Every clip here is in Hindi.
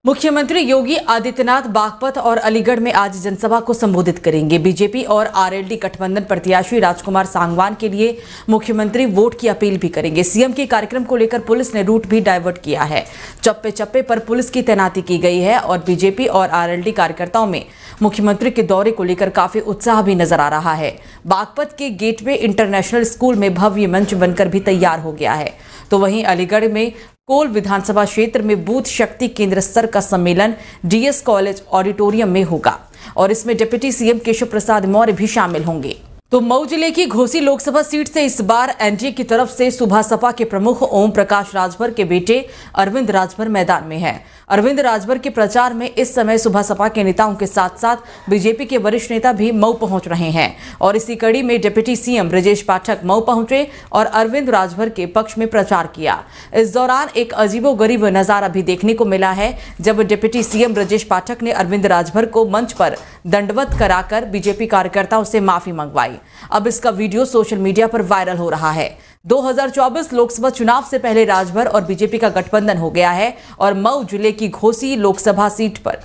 मुख्यमंत्री योगी आदित्यनाथ बागपत और अलीगढ़ में आज जनसभा को संबोधित करेंगे। बीजेपी और आरएलडी गठबंधन प्रत्याशी राजकुमार सांगवान के लिए मुख्यमंत्री वोट की अपील भी करेंगे। सीएम के कार्यक्रम को लेकर पुलिस ने रूट भी डाइवर्ट किया है। चप्पे चप्पे पर पुलिस की तैनाती की गई है और बीजेपी और आरएलडी कार्यकर्ताओं में मुख्यमंत्री के दौरे को लेकर काफी उत्साह भी नजर आ रहा है। बागपत के गेटवे इंटरनेशनल स्कूल में भव्य मंच बनकर भी तैयार हो गया है, तो वहीं अलीगढ़ में कोल विधानसभा क्षेत्र में बूथ शक्ति केंद्र स्तर का सम्मेलन डीएस कॉलेज ऑडिटोरियम में होगा और इसमें डिप्टी सीएम केशव प्रसाद मौर्य भी शामिल होंगे। तो मऊ जिले की घोसी लोकसभा सीट से इस बार एनडीए की तरफ से सुबह सपा के प्रमुख ओम प्रकाश राजभर के बेटे अरविंद राजभर मैदान में हैं। अरविंद राजभर के प्रचार में इस समय सुबह सपा के नेताओं के साथ साथ बीजेपी के वरिष्ठ नेता भी मऊ पहुंच रहे हैं और इसी कड़ी में डिप्टी सीएम ब्रजेश पाठक मऊ पहुंचे और अरविंद राजभर के पक्ष में प्रचार किया। इस दौरान एक अजीबोगरीब नजारा भी देखने को मिला है, जब डिप्टी सीएम ब्रजेश पाठक ने अरविंद राजभर को मंच पर दंडवत कराकर बीजेपी कार्यकर्ताओं से माफी मंगवाई। अब इसका वीडियो सोशल मीडिया पर वायरल हो रहा है। 2024 लोकसभा चुनाव से पहले राजभर और बीजेपी का गठबंधन हो गया है और मऊ जिले की घोसी लोकसभा सीट पर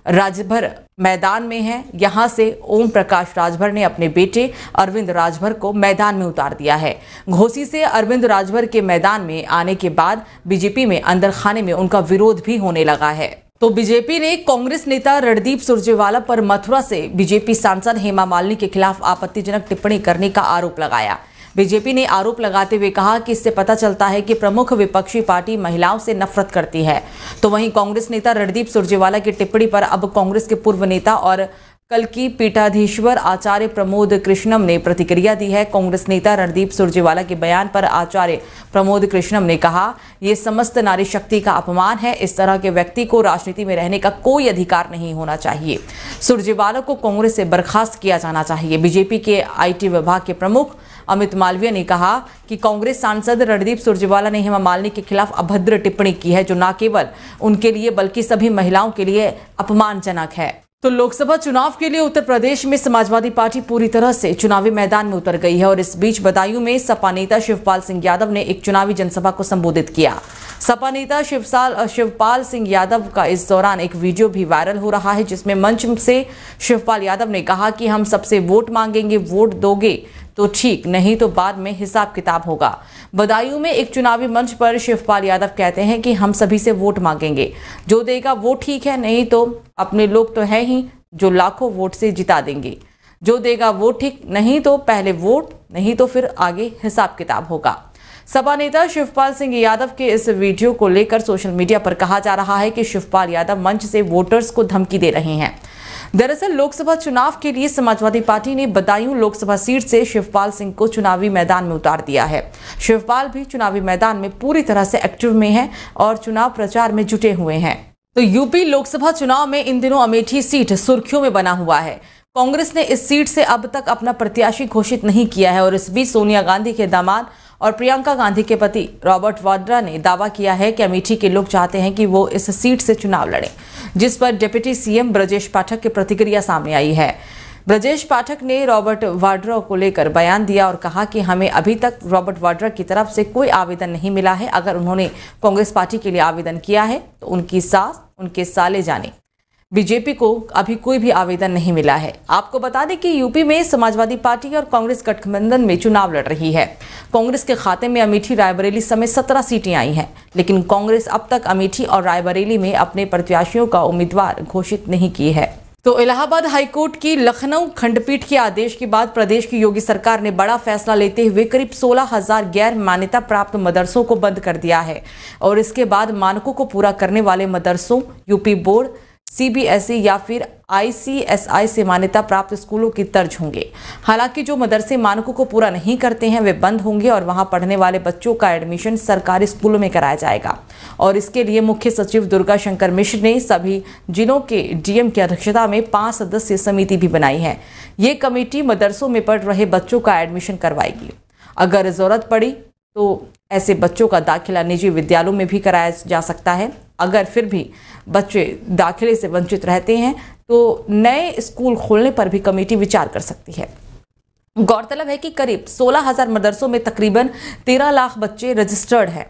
राजभर मैदान में है। यहां से ओम प्रकाश राजभर ने अपने बेटे अरविंद राजभर को मैदान में उतार दिया है। घोसी से अरविंद राजभर के मैदान में आने के बाद बीजेपी में अंदर खाने में उनका विरोध भी होने लगा है। तो बीजेपी ने कांग्रेस नेता रणदीप सुरजेवाला पर मथुरा से बीजेपी सांसद हेमा मालिनी के खिलाफ आपत्तिजनक टिप्पणी करने का आरोप लगाया। बीजेपी ने आरोप लगाते हुए कहा कि इससे पता चलता है कि प्रमुख विपक्षी पार्टी महिलाओं से नफरत करती है। तो वहीं कांग्रेस नेता रणदीप सुरजेवाला की टिप्पणी पर अब कांग्रेस के पूर्व नेता और कल की पीठाधीश्वर आचार्य प्रमोद कृष्णम ने प्रतिक्रिया दी है। कांग्रेस नेता रणदीप सुरजेवाला के बयान पर आचार्य प्रमोद कृष्णम ने कहा, ये समस्त नारी शक्ति का अपमान है। इस तरह के व्यक्ति को राजनीति में रहने का कोई अधिकार नहीं होना चाहिए। सुरजेवाला को कांग्रेस से बर्खास्त किया जाना चाहिए। बीजेपी के आईटी विभाग के प्रमुख अमित मालवीय ने कहा कि कांग्रेस सांसद रणदीप सुरजेवाला ने हेमा मालिनी के खिलाफ अभद्र टिप्पणी की है, जो न केवल उनके लिए बल्कि सभी महिलाओं के लिए अपमानजनक है। तो लोकसभा चुनाव के लिए उत्तर प्रदेश में समाजवादी पार्टी पूरी तरह से चुनावी मैदान में उतर गई है और इस बीच बदायूं में सपा नेता शिवपाल सिंह यादव ने एक चुनावी जनसभा को संबोधित किया। सपा नेता शिवपाल सिंह यादव का इस दौरान एक वीडियो भी वायरल हो रहा है, जिसमें मंच से शिवपाल यादव ने कहा कि हम सबसे वोट मांगेंगे, वोट दोगे तो ठीक, नहीं तो बाद में हिसाब किताब होगा। बदायूं में एक चुनावी मंच पर शिवपाल यादव कहते हैं कि हम सभी से वोट मांगेंगे, जो देगा वो ठीक है, नहीं तो अपने लोग तो है ही जो लाखों वोट से जिता देंगे। जो देगा वो ठीक, नहीं तो पहले वोट, नहीं तो फिर आगे हिसाब किताब होगा। सपा नेता शिवपाल सिंह यादव के इस वीडियो को लेकर सोशल मीडिया पर कहा जा रहा है कि शिवपाल यादव मंच से वोटर्स को धमकी दे रहे हैं। दरअसल लोकसभा चुनाव के लिए समाजवादी पार्टी ने बदायूं लोकसभा सीट से शिवपाल सिंह को चुनावी मैदान में उतार दिया है। शिवपाल भी चुनावी मैदान में पूरी तरह से एक्टिव में हैं और चुनाव प्रचार में जुटे हुए हैं। तो यूपी लोकसभा चुनाव में इन दिनों अमेठी सीट सुर्खियों में बना हुआ है। कांग्रेस ने इस सीट से अब तक अपना प्रत्याशी घोषित नहीं किया है और इस बीच सोनिया गांधी के दामाद और प्रियंका गांधी के पति रॉबर्ट वाड्रा ने दावा किया है कि अमेठी के लोग चाहते हैं कि वो इस सीट से चुनाव लड़ें, जिस पर डिप्टी सीएम ब्रजेश पाठक की प्रतिक्रिया सामने आई है। ब्रजेश पाठक ने रॉबर्ट वाड्रा को लेकर बयान दिया और कहा कि हमें अभी तक रॉबर्ट वाड्रा की तरफ से कोई आवेदन नहीं मिला है। अगर उन्होंने कांग्रेस पार्टी के लिए आवेदन किया है तो उनकी सास, उनके साले जाने। बीजेपी को अभी कोई भी आवेदन नहीं मिला है। आपको बता दें कि यूपी में समाजवादी पार्टी और कांग्रेस गठबंधन में चुनाव लड़ रही है। कांग्रेस के खाते में अमेठी, रायबरेली समेत 17 सीटें आई हैं, लेकिन कांग्रेस अब तक अमेठी और रायबरेली में अपने प्रत्याशियों का उम्मीदवार घोषित नहीं किए है। तो इलाहाबाद हाईकोर्ट की लखनऊ खंडपीठ के आदेश के बाद प्रदेश की योगी सरकार ने बड़ा फैसला लेते हुए करीब 16,000 गैर मान्यता प्राप्त मदरसों को बंद कर दिया है और इसके बाद मानकों को पूरा करने वाले मदरसों यूपी बोर्ड, सीबीएसई या फिर आईसीएसआई से मान्यता प्राप्त स्कूलों की तर्ज होंगे। हालांकि जो मदरसे मानकों को पूरा नहीं करते हैं वे बंद होंगे और वहां पढ़ने वाले बच्चों का एडमिशन सरकारी स्कूलों में कराया जाएगा और इसके लिए मुख्य सचिव दुर्गा शंकर मिश्र ने सभी जिलों के डीएम की अध्यक्षता में 5 सदस्यीय समिति भी बनाई है। ये कमेटी मदरसों में पढ़ रहे बच्चों का एडमिशन करवाएगी। अगर जरूरत पड़ी तो ऐसे बच्चों का दाखिला निजी विद्यालयों में भी कराया जा सकता है। अगर फिर भी बच्चे दाखिले से वंचित रहते हैं तो नए स्कूल खोलने पर भी कमेटी विचार कर सकती है। गौरतलब है कि करीब 16,000 मदरसों में तकरीबन 13 लाख बच्चे रजिस्टर्ड हैं।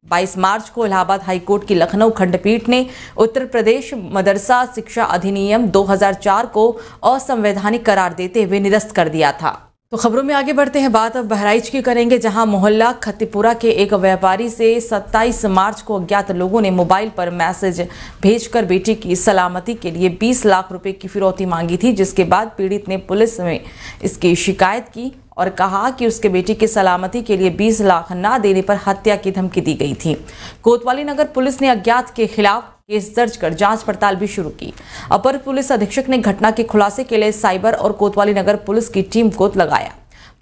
22 मार्च को इलाहाबाद हाईकोर्ट की लखनऊ खंडपीठ ने उत्तर प्रदेश मदरसा शिक्षा अधिनियम 2004 को असंवैधानिक करार देते हुए निरस्त कर दिया था। तो खबरों में आगे बढ़ते हैं, बात अब बहराइच की करेंगे, जहां मोहल्ला खत्तीपुरा के एक व्यापारी से 27 मार्च को अज्ञात लोगों ने मोबाइल पर मैसेज भेजकर बेटी की सलामती के लिए 20 लाख रुपए की फिरौती मांगी थी, जिसके बाद पीड़ित ने पुलिस में इसकी शिकायत की और कहा कि उसके बेटी की सलामती के लिए 20 लाख ना देने पर हत्या की धमकी दी गई थी। कोतवाली नगर पुलिस ने अज्ञात के खिलाफ केस दर्ज कर जांच पड़ताल भी शुरू की। अपर पुलिस अधीक्षक ने घटना के खुलासे के लिए साइबर और कोतवाली नगर पुलिस की टीम को लगाया।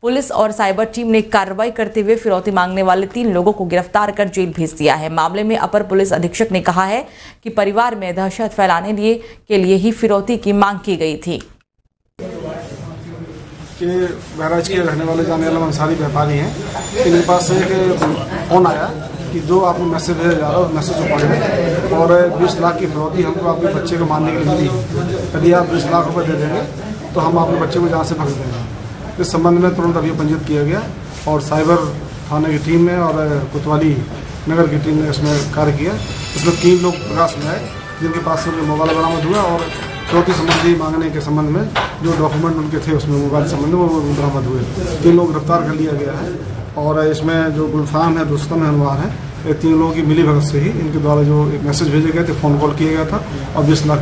पुलिस और साइबर टीम ने कार्रवाई करते हुए फिरौती मांगने वाले 3 लोगों को गिरफ्तार कर जेल भेज दिया है। मामले में अपर पुलिस अधीक्षक ने कहा है कि परिवार में दहशत फैलाने के लिए ही फिरौती की मांग की गई थी। कि बहराइच के रहने वाले जाने वाले अंसारी व्यापारी हैं, इनके पास एक फ़ोन आया कि जो आपको मैसेज भेजा जा रहा है मैसेज को पढ़ें और 20 लाख की फिरौती हमको आपके बच्चे को मारने के लिए मिली। यदि आप 20 लाख रुपए दे देंगे तो हम आपके बच्चे को यहाँ से भग देंगे। इस संबंध में तुरंत अभी पंजीयन किया गया और साइबर थाने की टीम ने और कोतवाली नगर की टीम ने इसमें कार्य किया। इसमें 3 लोग प्रकाश में आए जिनके पास से मोबाइल बरामद हुआ और फिरौती संबंधी मांगने के संबंध में जो डॉक्यूमेंट उनके थे उसमें मोबाइल संबंध में वो बरामद हुए। 3 लोग गिरफ्तार कर लिया गया है और इसमें जो गुलफाम है, रुस्तम है, अनवार है, ये 3 लोगों की मिली भगत से ही इनके द्वारा जो एक मैसेज भेजे गए थे, फ़ोन कॉल किया गया था और 20 लाख